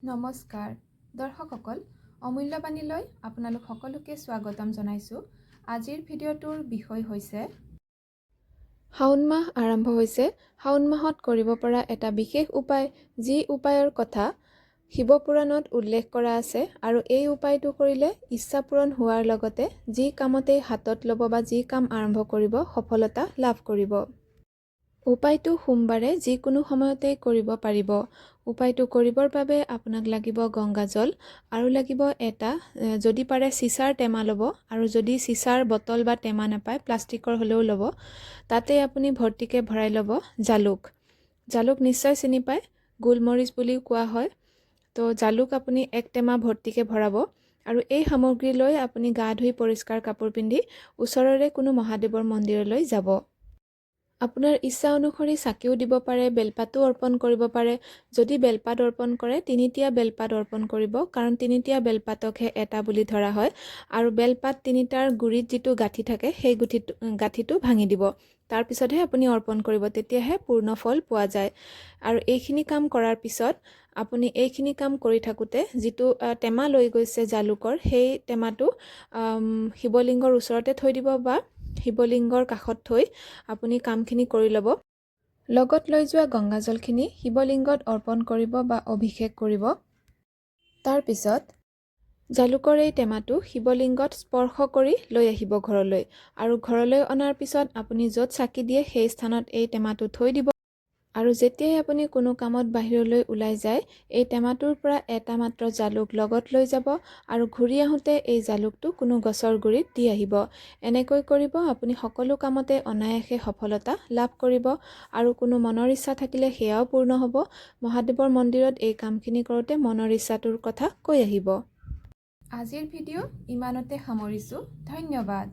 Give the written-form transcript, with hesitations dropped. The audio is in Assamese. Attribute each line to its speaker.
Speaker 1: নমস্কাৰ দৰ্শকসকল অমূল্যবাণীলৈ আপোনালোক সকলোকে স্বাগতম জনাইছোঁ। আজিৰ ভিডিঅ'টোৰ বিষয় হৈছে শাওণ মাহ আৰম্ভ হৈছে। শাওণ মাহত কৰিব পৰা এটা বিশেষ উপায়, যি উপায়ৰ কথা শিৱপুৰাণত উল্লেখ কৰা আছে আৰু এই উপায়টো কৰিলে ইচ্ছা পূৰণ হোৱাৰ লগতে যি কামতেই হাতত ল'ব বা যি কাম আৰম্ভ কৰিব সফলতা লাভ কৰিব। উপায়টো সোমবাৰে যিকোনো সময়তেই কৰিব পাৰিব। উপায়টো কৰিবৰ বাবে আপোনাক লাগিব গংগাজল আৰু লাগিব এটা যদি পাৰে চিচাৰ টেমা ল'ব, আৰু যদি চিচাৰ বটল বা টেমা নাপায় প্লাষ্টিকৰ হ'লেও ল'ব। তাতে আপুনি ভৰ্তিকৈ ভৰাই ল'ব জালুক। জালুক নিশ্চয় চিনি পায়, গোলমৰিচ বুলিও কোৱা হয়। তো জালুক আপুনি এক টেমা ভৰ্তিকৈ ভৰাব আৰু এই সামগ্ৰী লৈ আপুনি গা ধুই পৰিষ্কাৰ কাপোৰ পিন্ধি ওচৰৰে কোনো মহাদেৱৰ মন্দিৰলৈ যাব। আপোনাৰ ইচ্ছা অনুসৰি চাকিও দিব পাৰে, বেলপাতো অৰ্পণ কৰিব পাৰে। যদি বেলপাত অৰ্পণ কৰে তিনিটীয়া বেলপাত অৰ্পণ কৰিব, কাৰণ তিনিটীয়া বেলপাতকহে এটা বুলি ধৰা হয়। আৰু বেলপাত তিনিটাৰ গুৰিত যিটো গাঁঠি থাকে সেই গাঁঠিটো ভাঙি দিব, তাৰপিছতহে আপুনি অৰ্পণ কৰিব, তেতিয়াহে পূৰ্ণ ফল পোৱা যায়। আৰু এইখিনি কাম কৰাৰ পিছত আপুনি এইখিনি কাম কৰি থাকোঁতে যিটো টেমা লৈ গৈছে জালুকৰ, সেই টেমাটো শিৱলিংগৰ ওচৰতে থৈ দিব বা শিৱলিংগৰ কাষত থৈ আপুনি কামখিনি কৰি ল'ব। লগত লৈ যোৱা গংগাজলখিনি শিৱলিংগত অৰ্পণ কৰিব বা অভিষেক কৰিব। তাৰপিছত জালুকৰ এই টেমাটো শিৱলিংগত স্পৰ্শ কৰি লৈ আহিব ঘৰলৈ, আৰু ঘৰলৈ অনাৰ পিছত আপুনি য'ত চাকি দিয়ে সেই স্থানত এই টেমাটো থৈ দিব। আৰু যেতিয়াই আপুনি কোনো কামত বাহিৰলৈ ওলাই যায়, এই টেমাটোৰ পৰা এটা মাত্ৰ জালুক লগত লৈ যাব আৰু ঘূৰি আহোঁতে এই জালুকটো কোনো গছৰ গুৰিত দি আহিব। এনেকৈ কৰিব আপুনি সকলো কামতে অনায়াসে সফলতা লাভ কৰিব, আৰু কোনো মনৰ ইচ্ছা থাকিলে সেয়াও পূৰ্ণ হ'ব। মহাদেৱৰ মন্দিৰত এই কামখিনি কৰোঁতে মনৰ ইচ্ছাটোৰ কথা কৈ আহিব। আজিৰ ভিডিঅ' ইমানতে সামৰিছোঁ। ধন্যবাদ।